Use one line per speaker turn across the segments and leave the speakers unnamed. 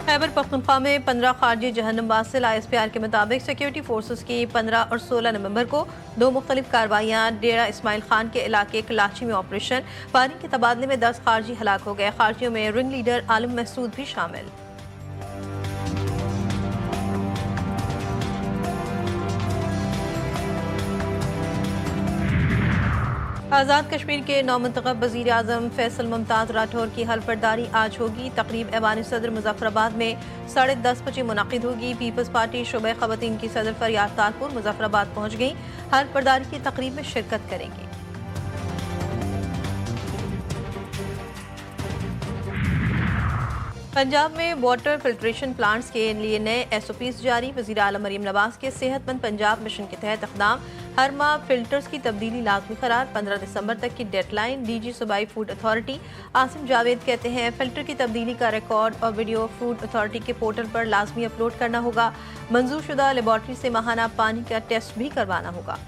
खैबर पख्तूनख्वा में 15 खारजी जहन्नमबाज से ISPR के मुताबिक सिक्योरिटी फोर्सेस की 15 और 16 नवंबर को दो मुख्तलिफ कार्रवाइयाँ डेरा इस्माइल खान के इलाके कलाची में ऑपरेशन फायरिंग के तबादले में 10 खारजी हलाक हो गए। खारजियों में रिंग लीडर आलम महसूद भी शामिल। आज़ाद कश्मीर के नौमंतखब वज़ीर आज़म फैसल मुमताज़ राठौर की हल्फबर्दारी आज होगी। तकरीब ऐवान सदर मुजफ्फराबाद में 10:30 बजे मुनक़िद होगी। पीपल्स पार्टी शोबे ख़वातीन की सदर फरियाद तारपुर मुजफ्फराबाद पहुँच गई, हल्फबर्दारी की तकरीब में शिरकत करेंगी। पंजाब में वाटर फिल्ट्रेशन प्लांट्स के लिए नए SOPs जारी। वज़ीर आला मरीम नवाज के सेहतमंद पंजाब मिशन के तहत इक़दाम। हर माह फिल्टर्स की तब्दीली लाजमी करार। 15 दिसंबर तक की डेडलाइन। DG सूबाई फूड अथॉरिटी आसिम जावेद कहते हैं फिल्टर की तब्दीली का रिकॉर्ड और वीडियो फूड अथॉरिटी के पोर्टल पर लाजमी अपलोड करना होगा। मंजूर शुदा लेबॉर्ट्री से माहाना पानी का टेस्ट भी करवाना होगा।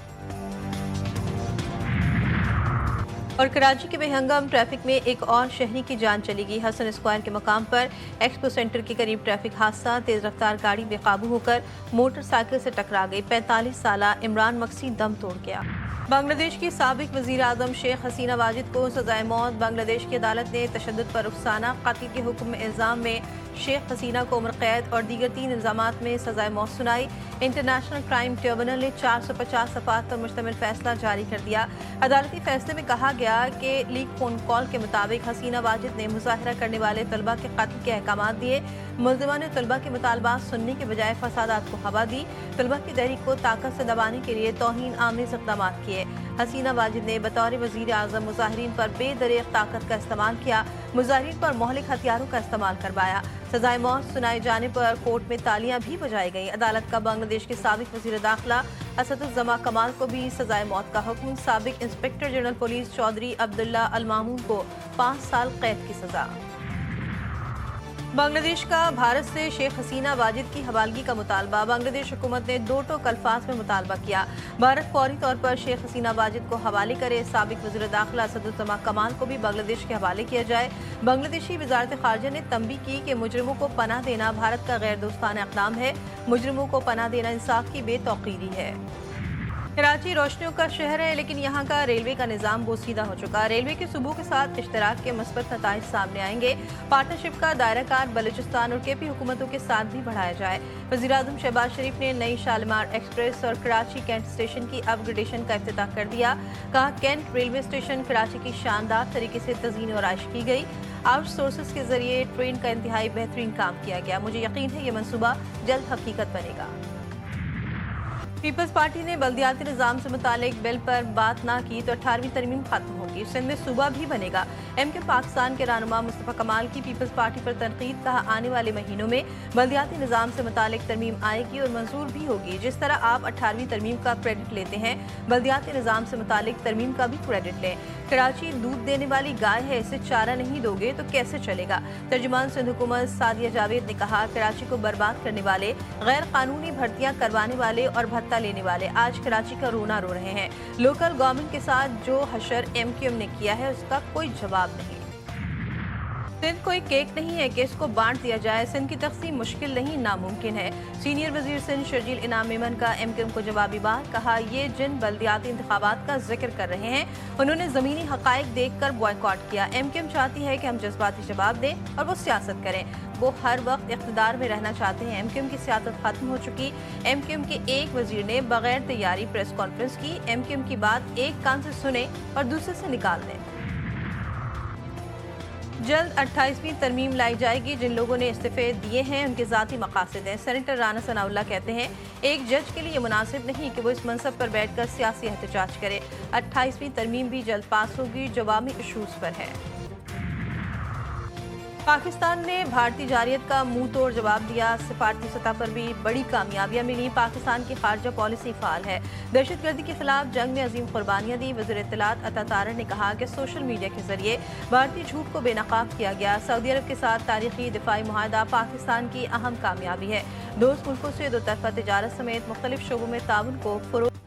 और कराची के बेहंगम ट्रैफिक में एक और शहरी की जान चली गई। हसन स्क्वायर के मकाम पर एक्सपो सेंटर के करीब ट्रैफिक हादसा। तेज रफ्तार गाड़ी बेकाबू होकर मोटरसाइकिल से टकरा गई। 45 साला इमरान मक्सी दम तोड़ गया। बांग्लादेश की साबिक वज़ीर आज़म शेख हसीना वाजिद को सजाए मौत। बांग्लादेश की अदालत ने तशद्दुद पर रुखसाना कत्ल के हुक्म में इल्ज़ाम में शेख हसीना को उम्र कैद और दीगर 3 इल्ज़ामात में सजाए मौत सुनाई। इंटरनेशनल क्राइम ट्रिब्यूनल ने 450 सफ़ात पर मुश्तमिल फैसला जारी कर दिया। अदालती फैसले में कहा गया कि लीक फोन कॉल के मुताबिक हसीना वाजिद ने मुजाहरा करने वाले तलबा के कत्ल के अहकामात दिए। मुल्ज़िमा ने तलबा के मुतालबात सुनने के बजाय फसादात को हवा दी। तलबा की तहरीक को ताकत से दबाने के लिए तौहीन आमेज़ इक़दामात किए। हसीना वाजिद ने बतौर वज़ीर आज़म मुजाहिरीन पर बेदरीग ताकत का इस्तेमाल किया। मुजाहिरीन पर मौलिक हथियारों का इस्तेमाल करवाया। सजाए मौत सुनाए जाने पर कोर्ट में तालियां भी बजाई गईं। अदालत का बांग्लादेश के साबिक वज़ीर दाखिला असदुज़्ज़मा कमाल को भी सजाए मौत का हुक्म। साबिक inspector general police Chaudhry Abdullah al Mamoon को 5 साल कैद की सजा। बांग्लादेश का भारत से शेख हसीना वाजिद की हवालगी का मुतालबा। बांग्लादेश हुकूमत ने 2 टोक अल्फाज में मुतालबा किया। भारत फौरी तौर पर शेख हसीना वाजिद को हवाले करे। साबिक वज़ीर दाखिला असदुज़्ज़मा कमाल को भी बांग्लादेश के हवाले किया जाए। बांग्लादेशी वज़ारत ख़ारजा ने तंबीह की कि मुजरिमों को पनाह देना भारत का गैर दोस्ताना इक़दाम है। मुजरिमों को पनाह देना इंसाफ की बेतौकीरी है। कराची रोशनियों का शहर है, लेकिन यहाँ का रेलवे का निज़ाम बोसीदा हो चुका। रेलवे के सूबों के साथ इश्तराक के मुस्बत नताइज सामने आएंगे। पार्टनरशिप का दायरा कार बलूचिस्तान और KP हुकूमतों के साथ भी बढ़ाया जाए। वज़ीर आज़म शहबाज शरीफ ने नई शालीमार एक्सप्रेस और कराची कैंट स्टेशन की अपग्रेडेशन का इफ्तिताह कर दिया। कहा कैंट रेलवे स्टेशन कराची की शानदार तरीके से तज़ीन और आइश की गई। आउटसोर्सेस के जरिए ट्रेन का इंतहाई बेहतरीन काम किया गया। मुझे यकीन है ये मनसूबा जल्द हकीकत बनेगा। पीपल्स पार्टी ने बल्दियाती निज़ाम से मुतालिक बिल पर बात ना की तो 18वीं तरमीम खत्म होगी। सिंध में सूबा भी बनेगा। MK पाकिस्तान के रहनुमा मुस्तफ़ा कमाल की पीपल्स पार्टी पर तनकीद। कहा आने वाले महीनों में बल्दियाती निज़ाम से मुतालिक तरमीम आएगी और मंजूर भी होगी। जिस तरह आप 18वीं तरमीम का क्रेडिट लेते हैं, बल्दियाती निज़ाम से मुतालिक तरमीम का भी क्रेडिट लें। कराची दूध देने वाली गाय है, इसे चारा नहीं दोगे तो कैसे चलेगा। तर्जुमान सिंध हुकूमत सादिया जावेद ने कहा कराची को बर्बाद करने वाले, गैर कानूनी भर्तियां करवाने वाले और भत्ता लेने वाले आज कराची का रोना रो रहे हैं। लोकल गवर्नमेंट के साथ जो हशर MQM ने किया है उसका कोई जवाब नहीं। सिंध कोई केक नहीं है कि इसको बांट दिया जाए। सिंध की तक़सीम मुश्किल नहीं, नामुमकिन है। सीनियर वज़ीर सिंध शर्जील इनाम मेमन का MQM को जवाबी बात। कहा ये जिन बल्दियाती इंतखाबात का जिक्र कर रहे हैं उन्होंने ज़मीनी हक़ाइक़ देख कर बॉयकॉट किया। MQM चाहती है कि हम जज्बाती जवाब दें और वो सियासत करें। वो हर वक्त इक़्तिदार में रहना चाहते हैं। MQM की सियासत खत्म हो चुकी। MQM के एक वज़ीर ने बगैर तैयारी प्रेस कॉन्फ्रेंस की। MQM की बात एक कान से सुने और दूसरे से निकाल दें। जल्द 28वीं तरमीम लाई जाएगी। जिन लोगों ने इस्तीफे दिए हैं उनके ज़ाती मकासद हैं। सेनेटर राना सनाउल्लाह कहते हैं एक जज के लिए मुनासिब नहीं कि वो इस मनसब पर बैठकर सियासी एहतजाज करे। 28वीं तरमीम भी जल्द पास होगी, जो अवामी इशूज़ पर है। पाकिस्तान ने भारतीय जारियत का मुंह तोड़ जवाब दिया। सिफारती सतह पर भी बड़ी कामयाबियां मिली। पाकिस्तान की खारजा पॉलिसी फाल है। दहशतगर्दी के खिलाफ जंग में अजीम कुर्बानियां दी। वज़ीर इत्तलात अता तारर ने कहा कि सोशल मीडिया के जरिए भारतीय झूठ को बेनकाब किया गया। सऊदी अरब के साथ तारीखी दिफाई मुआहदा पाकिस्तान की अहम कामयाबी है। दोस्त मुल्कों से दो तरफा तिजारत समेत मुख्तलिफ शोबों में ताउन को फरोग़